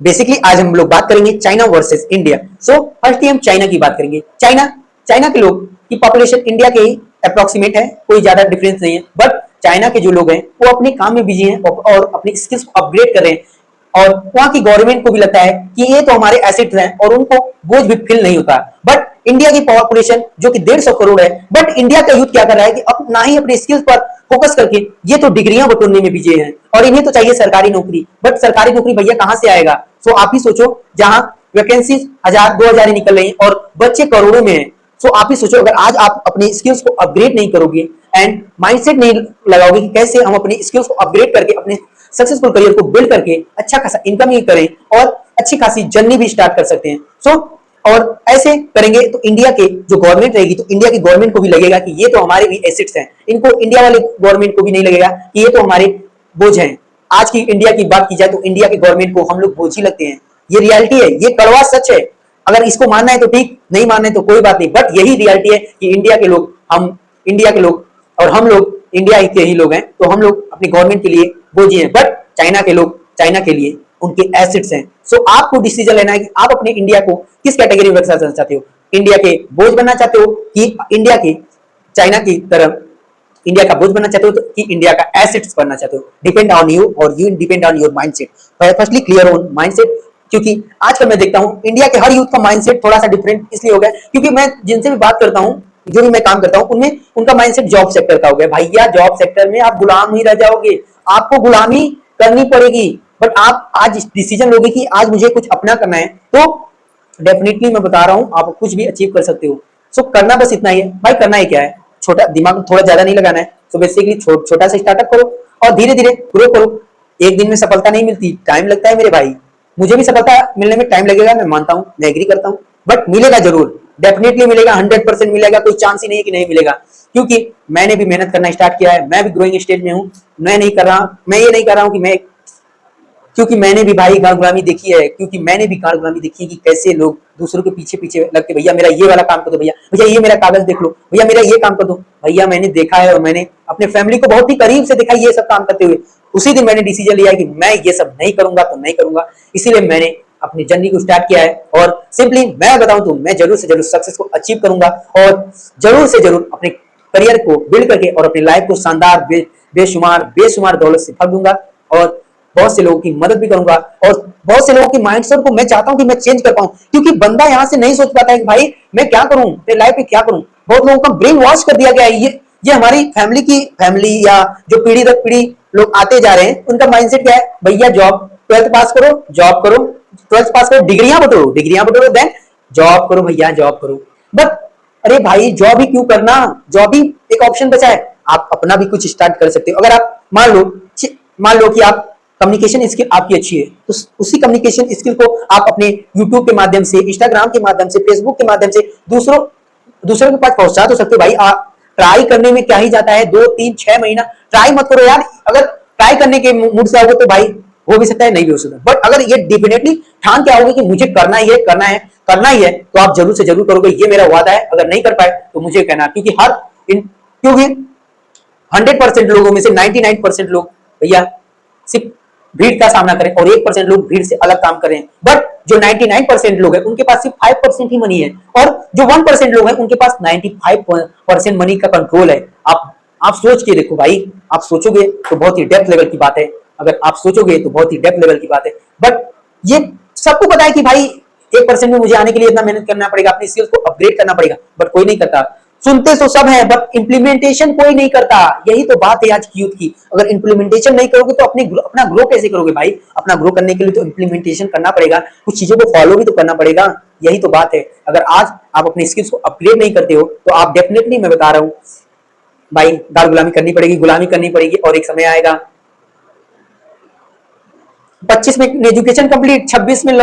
Basically आज हम लोग बात करेंगे China versus India. So firstly हम चाइना की बात करेंगे। चाइना चाइना के लोग की पॉपुलेशन इंडिया के ही अप्रोक्सीमेट है, कोई ज्यादा डिफरेंस नहीं है। बट चाइना के जो लोग हैं वो अपने काम में बिजी हैं और अपनी स्किल्स को अपग्रेड कर रहे हैं। और वहां की गवर्नमेंट को भी लगता है कि ये तो हमारे एसेट्स हैं और उनको बोझ भी फील नहीं होता। बट इंडिया की पॉपुलेशन जो कि 150 करोड़ है, बट इंडिया का यूथ क्या कर रहा है कि अब ना ही अपने स्किल्स पर फोकस करके ये तो डिग्रियां बटोरने में बिजी हैं और इन्हें तो चाहिए सरकारी नौकरी। बट सरकारी नौकरी भैया कहां से आएगा? सो आप ही सोचो, जहां वैकेंसी 1000 2000 निकल रही है और बच्चे करोड़ों में है। सो आप ही सोचो, अगर आज आप अपनी स्किल्स को अपग्रेड नहीं करोगे एंड माइंडसेट नहीं लगाओगे कि कैसे हम अपनी स्किल्स को अपग्रेड करके अपने सक्सेसफुल करियर को बिल्ड करके अच्छा खासा इनकम ही करें और अच्छी खासी जर्नी भी स्टार्ट कर सकते हैं। सो और ऐसे करेंगे तो इंडिया के जो गवर्नमेंट रहेगी, तो इंडिया की गवर्नमेंट को भी लगेगा कि ये तो हमारे भी एसेट्स हैं। इनको इंडिया वाले गवर्नमेंट को भी नहीं लगेगा कि ये तो हमारे बोझ हैं। आज की इंडिया की बात की जाए तो इंडिया की गवर्नमेंट को हम लोग बोझ ही लगते हैं। ये रियलिटी है, ये कड़वा सच है। अगर इसको मानना है तो ठीक, नहीं मानना है तो कोई बात नहीं। बट यही रियलिटी है कि इंडिया के लोग, हम इंडिया के लोग और हम लोग इंडिया के ही लोग हैं, तो हम लोग अपनी गवर्नमेंट के लिए बोझी हैं। बट चाइना के लोग चाइना के लिए उनके एसेट्स हैं। सो आपको डिसीजन लेना है कि आप अपने इंडिया को किस कैटेगरी में रखना चाहते हो। इंडिया के बोझ बनना चाहते हो कि इंडिया के चाइना की तरह इंडिया का बोझ बनना चाहते हो, तो कि इंडिया का एसेट्स बनना चाहते हो। डिपेंड ऑन यू और you depend on your mindset. Firstly clear on mindset, क्योंकि आजकल मैं देखता हूं इंडिया के हर यूथ का माइंडसेट थोड़ा सा डिफरेंट इसलिए हो गया क्योंकि मैं जिनसे भी बात करता हूं, जो भी मैं काम करता हूं, उनमें उनका माइंडसेट जॉब सेक्टर का हो गया। भैया जॉब सेक्टर में आप गुलाम ही रह जाओगे, आपको गुलामी करनी पड़ेगी। बट आप आज डिसीजन लोगे कि आज मुझे कुछ अपना करना है, तो डेफिनेटली मैं बता रहा हूं आप कुछ भी अचीव कर सकते हो। सो करना बस इतना ही है भाई। करना ही क्या है, छोटा दिमाग थोड़ा ज्यादा नहीं लगाना है। सो बेसिकली छोटा सा स्टार्टअप करो और धीरे धीरे ग्रो करो। एक दिन में सफलता नहीं मिलती, टाइम लगता है मेरे भाई। मुझे भी सफलता मिलने में टाइम लगेगा, मैं मानता हूं, मैं एग्री करता हूं। बट मिलेगा जरूर, डेफिनेटली मिलेगा, 100% मिलेगा। कोई चांस ही नहीं है कि नहीं मिलेगा, क्योंकि मैंने भी मेहनत करना स्टार्ट किया है। मैं भी ग्रोइंग स्टेज में हूं। मैं नहीं कर रहा, मैं ये नहीं कर रहा हूं कि मैं, क्योंकि मैंने भी भाई गाड़ गुलामी देखी है, क्योंकि मैंने भी गाड़ गुलामी देखी है कि कैसे लोग दूसरों के पीछे पीछे लगते, भैया मेरा ये वाला काम कर दो, भैया भैया ये मेरा कागज देख लो, भैया मेरा ये काम कर दो। भैया मैंने देखा है और मैंने अपने फैमिली को बहुत ही करीब से देखा ये सब काम करते हुए। उसी दिन मैंने डिसीजन लिया कि मैं ये सब नहीं करूंगा तो नहीं करूंगा। इसीलिए मैंने अपनी जर्नी को स्टार्ट किया है और सिंपली मैं बताऊं तो मैं जरूर से जरूर सक्सेस को अचीव करूंगा और जरूर से जरूर अपने करियर को बिल्ड करके और अपनी लाइफ को शानदार बेशुमार बेशुमार दौलत से भर दूंगा और बहुत से लोगों की मदद भी करूंगा। और बहुत से लोगों की माइंडसेट को मैं चाहता हूं कि मैं चेंज कर पाऊं, क्योंकि बंदा यहां से नहीं सोच पाता है कि भाई मैं क्या करूं, मेरी लाइफ में क्या करूं। बहुत लोगों का ब्रेन वॉश कर दिया गया है। ये हमारी फैमिली या जो पीढ़ी दर पीढ़ी लोग आते जा रहे हैं, उनका माइंडसेट क्या है, भैया जॉब, 12th पास करो, जॉब करो, 12th पास करो, डिग्रियां बटोरो, देन जॉब करो, भैया जॉब करो। बट अरे भाई जॉब ही क्यों करना, जॉब ही एक ऑप्शन बचा है। आप अपना भी कुछ स्टार्ट कर सकते हो। अगर आप मान लो कि आप कम्युनिकेशन स्किल आपकी अच्छी है, तो उसी कम्युनिकेशन स्किल को आप अपने यूट्यूब के माध्यम से, इंस्टाग्राम के माध्यम से, फेसबुक के माध्यम से दूसरों के पास पहुंचा तो सकते हो भाई। आप ट्राई करने में क्या ही जाता है, 2 3 6 महीना ट्राई मत करो यार। अगर ट्राई करने के मूड से आओगे तो भाई हो भी सकता है, नहीं भी हो सकता। बट अगर ये डेफिनेटली ठान के आओगे कि मुझे करना ही है, करना ही है, तो आप जरूर से जरूर करोगे। ये मेरा वादा है। अगर नहीं कर पाए तो मुझे कहना, क्योंकि 100% लोगों में से 99% लोग भैया सिर्फ भीड़ का सामना करें और 1% लोग भीड़ से अलग काम करें। बट जो 99% लोग हैं उनके पास सिर्फ 5% ही मनी है और जो 1% लोग हैं उनके पास 95% मनी का कंट्रोल है। आप सोच के देखो भाई, आप सोचोगे तो बहुत ही डेप्थ लेवल की बात है। अगर आप सोचोगे तो बहुत ही डेप्थ लेवल की बात है। बट ये सबको पता है कि भाई 1% में मुझे आने के लिए इतना मेहनत करना पड़ेगा, अपनी स्किल्स को अपग्रेड करना पड़ेगा। बट कोई नहीं करता। सुनते तो सब है बट इंप्लीमेंटेशन कोई नहीं करता। यही तो बात है आज की यूथ की। अगर इंप्लीमेंटेशन नहीं करोगे तो अपना ग्रो कैसे करोगे भाई? अपना ग्रो करने के लिए तो इंप्लीमेंटेशन करना पड़ेगा, कुछ चीजों को फॉलो भी तो करना पड़ेगा। यही तो बात है। अगर आज आप अपनी स्किल्स को अपग्रेड नहीं करते हो तो आप डेफिनेटली, मैं बता रहा हूं भाई, दाल गुलामी करनी पड़ेगी, गुलामी करनी पड़ेगी। और एक समय आएगा 25 में एजुकेशन कंप्लीट, 26 में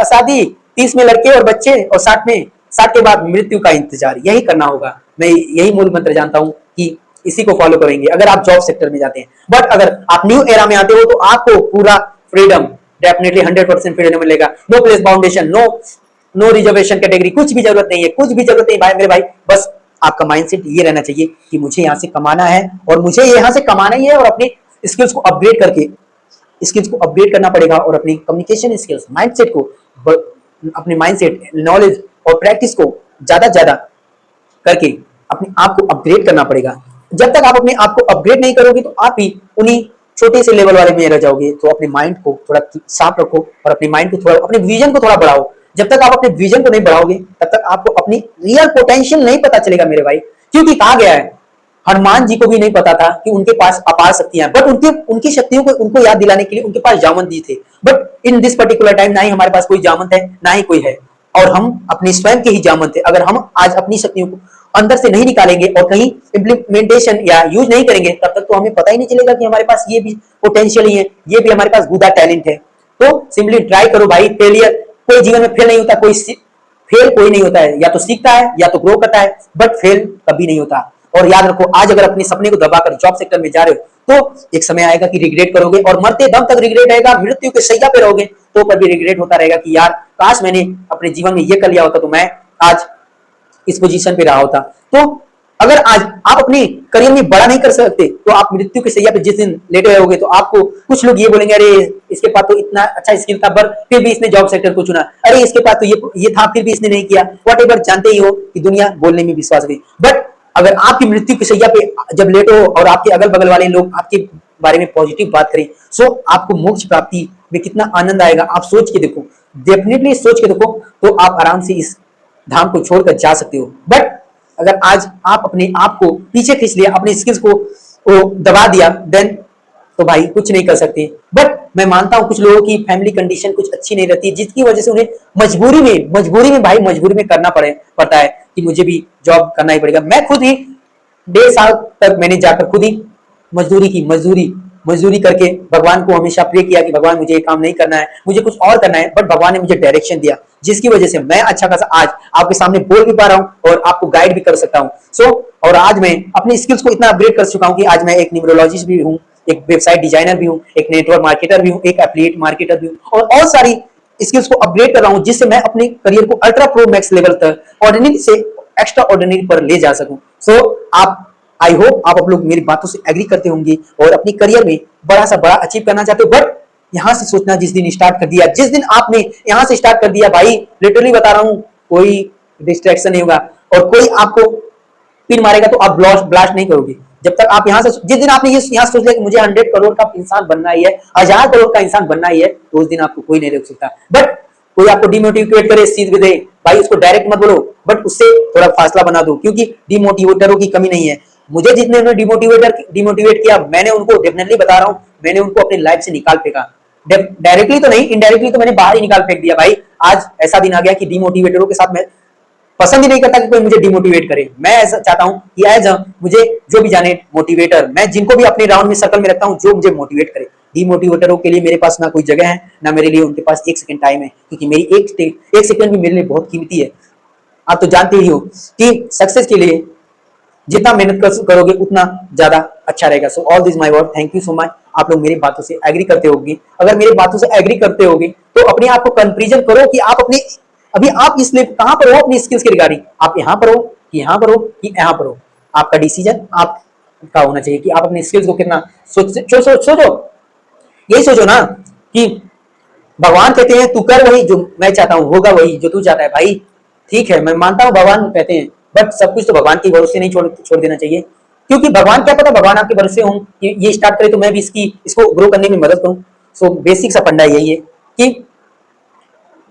शादी, 30 में लड़के और बच्चे और 60 के बाद मृत्यु का इंतजार। यही करना होगा। मैं यही मूल मंत्र जानता हूं कि इसी को फॉलो करेंगे अगर आप जॉब सेक्टर में जाते हैं। बट अगर आप न्यू एरा में आते हो तो आपको पूरा फ्रीडम, डेफिनेटली 100% फ्रीडम मिलेगा। नो प्लेस बाउंडेशन, नो रिजर्वेशन कैटेगरी, कुछ भी जरूरत नहीं है, कुछ भी जरूरत नहीं भाई मेरे भाई। बस आपका माइंडसेट ये रहना चाहिए कि मुझे यहाँ से कमाना है और मुझे यहाँ से कमाना ही है और अपने स्किल्स को अपग्रेड करके स्किल्स को अपग्रेड करना पड़ेगा और अपनी कम्युनिकेशन स्किल्स, माइंडसेट को, अपने माइंडसेट, नॉलेज और प्रैक्टिस को ज्यादा ज्यादा करके अपने आप को अपग्रेड करना पड़ेगा। जब तक आप अपने आप को अपग्रेड नहीं करोगे तो आप ही उन्हीं छोटे से लेवल वाले में रह जाओगे। तो अपने माइंड को थोड़ा साफ रखो और अपने माइंड को थोड़ा, अपने विजन को थोड़ा बढ़ाओ। जब तक आप अपने विजन को नहीं बढ़ाओगे तब तक आपको अपनी रियल पोटेंशियल नहीं पता चलेगा मेरे भाई। क्योंकि कहा गया है, हनुमान जी को भी नहीं पता था कि उनके पास अपार शक्तियां हैं, बट उनकी शक्तियों को उनको याद दिलाने के लिए उनके पास जामन जी थे। But in this particular time ना ही हमारे पास कोई जामन है, ना ही कोई है, और हम अपने स्वयं के ही जामन थे। अगर हम आज अपनी शक्तियों को अंदर से नहीं निकालेंगे और कहीं इम्प्लीमेंटेशन या यूज नहीं करेंगे, तब तक तो हमें पता ही नहीं चलेगा कि हमारे पास ये भी पोटेंशियल ही है, ये भी हमारे पास गुदा टैलेंट है। तो सिंपली ट्राई करो भाई। फेलियर, कोई जीवन में फेल नहीं होता, फेल कोई नहीं होता है, या तो सीखता है या तो ग्रो करता है, बट फेल कभी नहीं होता। और याद रखो, आज अगर अपने सपने को दबाकर जॉब सेक्टर में जा रहे हो तो एक समय आएगा कि रिग्रेट करोगे, और मरते दम तक रिग्रेट रहेगा। मृत्यु के शैया पे रहोगे तो कभी रिग्रेट होता रहेगा कि यार काश मैंने अपने जीवन में ये कर लिया होता तो मैं आज इस पोजीशन पे रहा होता। तो अगर आज आप अपने करियर में बड़ा नहीं कर सकते तो आप मृत्यु के शैया पे जिस दिन लेटे रहोगे तो आपको कुछ लोग ये बोलेंगे, अरे इसके पास तो इतना अच्छा स्किल था पर फिर भी इसने जॉब सेक्टर को चुना, अरे इसके पास तो ये था फिर भी इसने नहीं किया। व्हाटएवर, जानते ही हो कि दुनिया बोलने में विश्वास रखती। बट अगर आपकी मृत्यु की शैया पे जब लेटो और आपके अगल बगल वाले लोग आपके बारे में पॉजिटिव बात करें, सो आपको मोक्ष प्राप्ति में कितना आनंद आएगा आप सोच के देखो। डेफिनेटली सोच के देखो तो आप आराम से इस धाम को छोड़कर जा सकते हो। बट अगर आज आप अपने आप को पीछे खींच लिया, अपने स्किल्स को दबा दिया, देन तो भाई कुछ नहीं कर सकते। बट मैं मानता हूं कुछ लोगों की फैमिली कंडीशन कुछ अच्छी नहीं रहती, जिसकी वजह से उन्हें मजबूरी में करना पड़ता है कि मुझे भी जॉब करना ही पड़ेगा। मैं खुद ही 1.5 साल तक मैंने जाकर खुद ही मजदूरी करके भगवान को हमेशा प्रे किया कि भगवान मुझे ये काम नहीं करना है, मुझे कुछ और करना है। बट भगवान ने मुझे डायरेक्शन दिया, जिसकी वजह से मैं अच्छा खासा आज आपके सामने बोल भी पा रहा हूँ और आपको गाइड भी कर सकता हूँ। और आज मैं अपनी स्किल्स को इतना अपग्रेड कर चुका हूँ कि आज मैं एक न्यूमरोलॉजिस्ट भी हूँ, एक वेबसाइट डिजाइनर भी हूँ, एक नेटवर्क मार्केटर भी हूँ, एक एफिलिएट मार्केटर भी हूँ, और सारी स्किल्स को अपग्रेड कर रहा हूँ जिससे मैं अपने करियर को अल्ट्रा प्रो मैक्स लेवल तक, ऑर्डिनरी से एक्स्ट्रा ऑर्डिनरी पर ले जा सकूं। आप, आई होप आप लोग मेरी बातों से एग्री करते होंगे और अपनी करियर में बड़ा से बड़ा अचीव करना चाहते हो। बट यहां से सोचना, जिस दिन स्टार्ट कर दिया, जिस दिन आपने यहां से स्टार्ट कर दिया भाई, लिटरली बता रहा हूं, कोई डिस्ट्रैक्शन नहीं होगा और कोई आपको पिन मारेगा तो आप ब्लास्ट नहीं करोगे। जब तक आप यहां से, जिस दिन आपने ये यहां सोच लिया कि मुझे 100 करोड़ का इंसान बनना ही है, 1000 करोड़ का इंसान बनना ही है, तो उस दिन आपको कोई नहीं रोक सकता। बट कोई आपको डिमोटिवेट करे इस चीज में दे, भाई उसको डायरेक्ट मत बोलो, बट उससे थोड़ा फासला बना दो, क्योंकि डिमोटिवेटरों की कमी नहीं है। मुझे जितने ने डिमोटिवेट किया, मैंने उनको डेफिनेटली बता रहा हूं, मैंने उनको अपनी लाइफ से निकाल फेंका। डायरेक्टली तो नहीं, इनडायरेक्टली तो मैंने बाहर ही निकाल फेंक दिया भाई। आज ऐसा दिन आ गया कि डिमोटिवेटरों के साथ मैं पसंद ही नहीं करता कि कोई मुझे डिमोटिवेट करे। मैं ऐसा चाहता हूं कि एज मुझे जो भी जाने मोटिवेटर, मैं जिनको भी अपने राउंड में सर्कल में रखता हूं जो मुझे मोटिवेट करे। डिमोटिवेटरों के लिए मेरे पास ना कोई जगह है, ना मेरे लिए उनके पास 1 सेकंड टाइम है, क्योंकि मेरी एक सेकंड भी मेरे लिए बहुत कीमती है। आप तो जानते ही हो कि सक्सेस के लिए जितना मेहनत करोगे उतना ज्यादा अच्छा रहेगा। So all this my word, thank you so much. आप लोग मेरी बातों से एग्री करते होंगे। अगर मेरी बातों से एग्री करते होंगे तो अपने आप को कंपैरिजन करो कि आप अपने अभी आप इसलिए कहां पर हो अपनी स्किल्स के रिगार्डिंग, आप यहां पर हो कि यहां पर हो कि यहां पर हो। आपका डिसीजन आपका होना चाहिए कि आप अपनी स्किल्स को कितना सोचो। यही सोचो ना कि भगवान कहते हैं तू कर वही जो मैं चाहता हूं, होगा वही जो तू चाहता है। भाई ठीक है, मैं मानता हूं भगवान कहते हैं, बट सब कुछ तो भगवान के भरोसे नहीं छोड़ देना चाहिए, क्योंकि भगवान क्या पता भगवान आपके भरोसे हों कि ये स्टार्ट करे तो मैं भी इसको ग्रो करने में मदद करूं। सो बेसिक सा फंडा यही है कि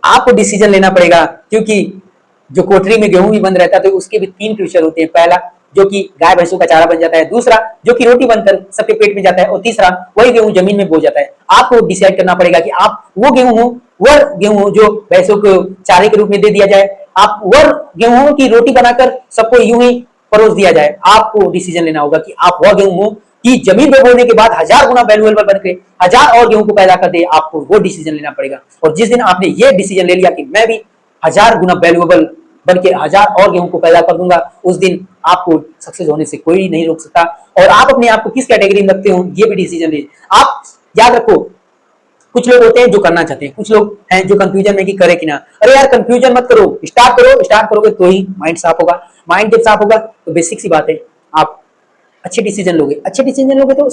आपको डिसीजन लेना पड़ेगा, क्योंकि जो कोठरी में गेहूं भी बंद रहता है तो उसके भी 3 फ्यूचर होते हैं। पहला जो कि गाय भैंसों का चारा बन जाता है, दूसरा जो कि रोटी बनकर सबके पेट में जाता है, और तीसरा वही गेहूं जमीन में बो जाता है। आपको डिसाइड करना पड़ेगा कि आप वो गेहूं हो, वह गेहूं जो भैंसों को चारे के रूप में दे दिया जाए, आप वह गेहूं की रोटी बनाकर सबको यूं ही परोस दिया जाए। आपको डिसीजन लेना होगा कि आप वह गेहूं हो कि जमीन में बोने के बाद 1000 गुना वैल्यूएबल बनकर 1000 और गेहूं को पैदा कर दे। आपको वो डिसीजन लेना पड़ेगा। और जिस दिन आपने ये डिसीजन ले लिया कि मैं भी 1000 गुना वैल्यूएबल बनके 1000 और गेहूं को पैदा कर दूंगा, उस दिन आपको सक्सेस होने से कोई नहीं रोक सकता। और आप अपने आप को किस कैटेगरी में रखते हो ये भी डिसीजन लीजिए। आप याद रखो, कुछ लोग होते हैं जो करना चाहते हैं, कुछ लोग हैं जो कंफ्यूजन में कि करे कि ना। अरे यार कंफ्यूजन मत करो, स्टार्ट करोगे तो ही माइंड साफ होगा। माइंड जब साफ होगा तो बेसिक सी बात है, आप अच्छे डिसीजन लोगे तो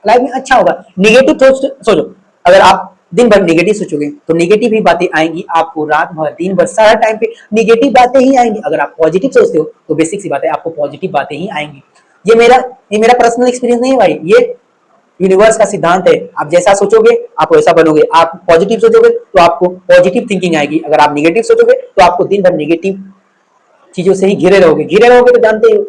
लाइफ में अच्छा होगा। निगेटिव सोचो, अगर आप दिन भर नेगेटिव सोचोगे तो नेगेटिव ही बातें आएंगी आपको, रात भर दिन भर सारा टाइम पे नेगेटिव बातें ही आएंगी। अगर आप पॉजिटिव सोचते हो तो बेसिक सी बात है, आपको पॉजिटिव बातें ही आएंगी। ये मेरा पर्सनल एक्सपीरियंस नहीं है भाई, ये यूनिवर्स का सिद्धांत है। आप जैसा सोचोगे आप वैसा बनोगे। आप पॉजिटिव सोचोगे तो आपको पॉजिटिव थिंकिंग आएगी, अगर आप नेगेटिव सोचोगे तो आपको दिन भर नेगेटिव चीजों से ही घिरे रहोगे तो जानते हो,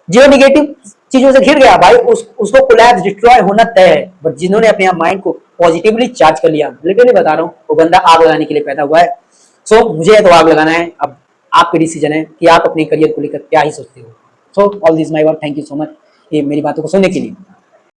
जो नेगेटिव चीजों से घिर गया भाई उसको कोलैप्स डिस्ट्रॉय होना तय है। बट जिन्होंने अपने माइंड को पॉजिटिवली चार्ज कर लिया, लिटरली बता रहा हूँ, वो बंदा आग लगाने के लिए पैदा हुआ है। सो मुझे तो आग लगाना है, अब आपके डिसीजन है कि आप अपने करियर को लेकर क्या ही सोचते हो। So all this my word, thank you so much ये मेरी बातों को सुनने के लिए।